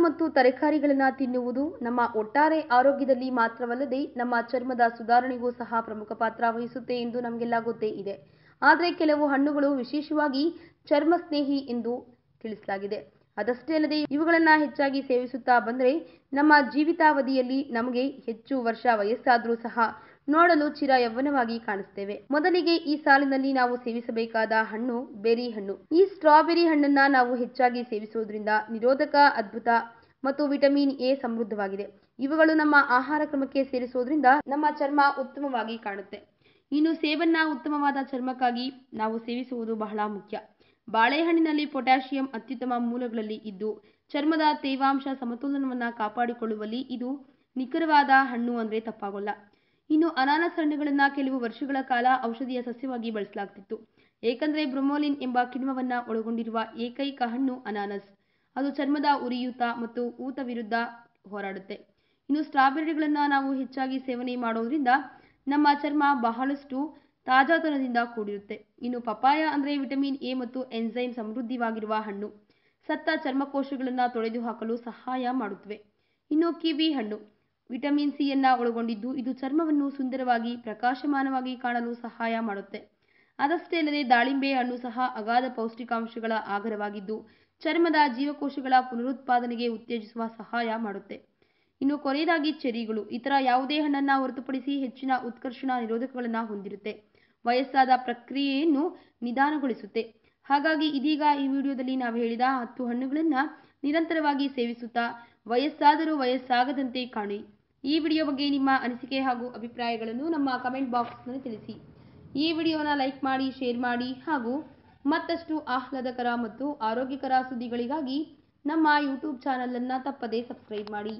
ಮತ್ತು ತರಕಾರಿಗಳನ್ನು ತಿನ್ನುವುದು ನಮ್ಮ ಒಟ್ಟಾರೆ ಆರೋಗ್ಯದಲ್ಲಿ ಮಾತ್ರವಲ್ಲದೆ ನಮ್ಮ ಚರ್ಮದ ಸುಧಾರಣೆಗೂ ಸಹ ಪ್ರಮುಖ ಪಾತ್ರ ವಹಿಸುತ್ತೆ ಎಂದು ನಮಗೆಲ್ಲ ಗೊತ್ತೇ ಇದೆ. ಆದರೆ ಕೆಲವು ಹಣ್ಣುಗಳು ವಿಶೇಷವಾಗಿ ಚರ್ಮ ಸ್ನೇಹಿ ಎಂದು ತಿಳಿಸಲಾಗಿದೆ. ಅದಷ್ಟೇ ಅಲ್ಲದೆ ಇವುಗಳನ್ನು ಹೆಚ್ಚಾಗಿ ಸೇವಿಸುತ್ತಾ ಬಂದರೆ ನಮ್ಮ ಜೀವಿತಾವಧಿಯಲ್ಲಿ ನಮಗೆ ಹೆಚ್ಚು ವರ್ಷ ವಯಸ್ಸಾದರೂ ಸಹ ನೋಡಲು ಚಿರ ಯೌವನವಾಗಿ ಕಾಣಿಸ್ತೇವೆ. ಮೊದಲಿಗೆ ಈ ಸಾಲಿನಲ್ಲಿ ನಾವು ಸೇವಿಸಬೇಕಾದ ಹಣ್ಣು ಬೆರಿ ಹಣ್ಣು. ಈ ಸ್ಟ್ರಾಬೆರಿ ಹಣ್ಣನ್ನ ನಾವು ಹೆಚ್ಚಾಗಿ ಸೇವಿಸುವುದರಿಂದ ನಿರೋಧಕ ಅದ್ಭುತ ಮತ್ತು ವಿಟಮಿನ್ ಎ ಸಮೃದ್ಧವಾಗಿದೆ. ಇವುಗಳು ನಮ್ಮ ಆಹಾರ ಕ್ರಮಕ್ಕೆ ಸೇರಿಸುವುದರಿಂದ ನಮ್ಮ ಚರ್ಮ ಉತ್ತಮವಾಗಿ ಕಾಣುತ್ತೆ. ಇನ್ನು ಸೇಬನ್ನ ಉತ್ತಮವಾದ ಚರ್ಮಕ್ಕಾಗಿ ನಾವು ಸೇವಿಸುವುದು ಬಹಳ ಮುಖ್ಯ. ಬಾಳೆಹಣ್ಣಿನಲ್ಲಿ ಪೊಟ್ಯಾಷಿಯಂ ಅತ್ಯುತ್ತಮ ಮೂಲಗಳಲ್ಲಿ ಇದ್ದು ಚರ್ಮದ ತೇವಾಂಶ ಸಮತೋಲನವನ್ನು ಕಾಪಾಡಿಕೊಳ್ಳುವಲ್ಲಿ ಇದು ನಿಖರವಾದ ಹಣ್ಣು ಅಂದರೆ ತಪ್ಪಾಗೋಲ್ಲ. ಇನ್ನು ಅನಾನಸ್ ಹಣ್ಣುಗಳನ್ನು ಕೆಲವು ವರ್ಷಗಳ ಕಾಲ ಔಷಧೀಯ ಸಸ್ಯವಾಗಿ ಬಳಸಲಾಗ್ತಿತ್ತು. ಏಕೆಂದರೆ ಬ್ರೊಮೊಲಿನ್ ಎಂಬ ಕಿಣ್ವವನ್ನು ಒಳಗೊಂಡಿರುವ ಏಕೈಕ ಹಣ್ಣು ಅನಾನಸ್. ಅದು ಚರ್ಮದ ಉರಿಯೂತ ಮತ್ತು ಊತ ವಿರುದ್ಧ ಹೋರಾಡುತ್ತೆ. ಇನ್ನು ಸ್ಟ್ರಾಬೆರಿಗಳನ್ನು ನಾವು ಹೆಚ್ಚಾಗಿ ಸೇವನೆ ಮಾಡೋದ್ರಿಂದ ನಮ್ಮ ಚರ್ಮ ಬಹಳಷ್ಟು ತಾಜಾತನದಿಂದ ಕೂಡಿರುತ್ತೆ. ಇನ್ನು ಪಪಾಯ ಅಂದರೆ ವಿಟಮಿನ್ ಎ ಮತ್ತು ಎನ್ಸೈಮ್ ಸಮೃದ್ಧವಾಗಿರುವ ಹಣ್ಣು. ಸತ್ತ ಚರ್ಮಕೋಶಗಳನ್ನು ತೊಳೆದು ಹಾಕಲು ಸಹಾಯ ಮಾಡುತ್ತವೆ. ಇನ್ನು ಕಿವಿ ಹಣ್ಣು ವಿಟಮಿನ್ ಸಿ ಯನ್ನು ಒಳಗೊಂಡಿದ್ದು ಇದು ಚರ್ಮವನ್ನು ಸುಂದರವಾಗಿ ಪ್ರಕಾಶಮಾನವಾಗಿ ಕಾಣಲು ಸಹಾಯ ಮಾಡುತ್ತೆ. ಅದಷ್ಟೇ ಅಲ್ಲದೆ ದಾಳಿಂಬೆ ಹಣ್ಣು ಸಹ ಅಗಾಧ ಪೌಷ್ಟಿಕಾಂಶಗಳ ಆಗರವಾಗಿದ್ದು ಚರ್ಮದ ಜೀವಕೋಶಗಳ ಪುನರುತ್ಪಾದನೆಗೆ ಉತ್ತೇಜಿಸುವ ಸಹಾಯ ಮಾಡುತ್ತೆ. ಇನ್ನು ಕೊನೆಯದಾಗಿ ಚೆರ್ರಿಗಳು ಇತರ ಯಾವುದೇ ಹಣ್ಣನ್ನು ಹೊರತುಪಡಿಸಿ ಹೆಚ್ಚಿನ ಉತ್ಕರ್ಷಣ ನಿರೋಧಕಗಳನ್ನು ಹೊಂದಿರುತ್ತೆ. ವಯಸ್ಸಾದ ಪ್ರಕ್ರಿಯೆಯನ್ನು ನಿಧಾನಗೊಳಿಸುತ್ತೆ. ಹಾಗಾಗಿ ಇದೀಗ ಈ ವಿಡಿಯೋದಲ್ಲಿ ನಾವು ಹೇಳಿದ 10 ಹಣ್ಣುಗಳನ್ನು ನಿರಂತರವಾಗಿ ಸೇವಿಸುತ್ತಾ ವಯಸ್ಸಾದರೂ ವಯಸ್ಸಾಗದಂತೆ ಕಾಣಿ. ಈ ವಿಡಿಯೋ ಬಗ್ಗೆ ನಿಮ್ಮ ಅನಿಸಿಕೆ ಹಾಗೂ ಅಭಿಪ್ರಾಯಗಳನ್ನು ನಮ್ಮ ಕಮೆಂಟ್ ಬಾಕ್ಸ್ನಲ್ಲಿ ತಿಳಿಸಿ. ಈ ವಿಡಿಯೋನ ಲೈಕ್ ಮಾಡಿ, ಶೇರ್ ಮಾಡಿ ಹಾಗೂ ಮತ್ತಷ್ಟು ಆಹ್ಲಾದಕರ ಮತ್ತು ಆರೋಗ್ಯಕರ ಸುದ್ದಿಗಳಿಗಾಗಿ ನಮ್ಮ ಯೂಟ್ಯೂಬ್ ಚಾನಲ್ ಅನ್ನು ತಪ್ಪದೇ ಸಬ್ಸ್ಕ್ರೈಬ್ ಮಾಡಿ.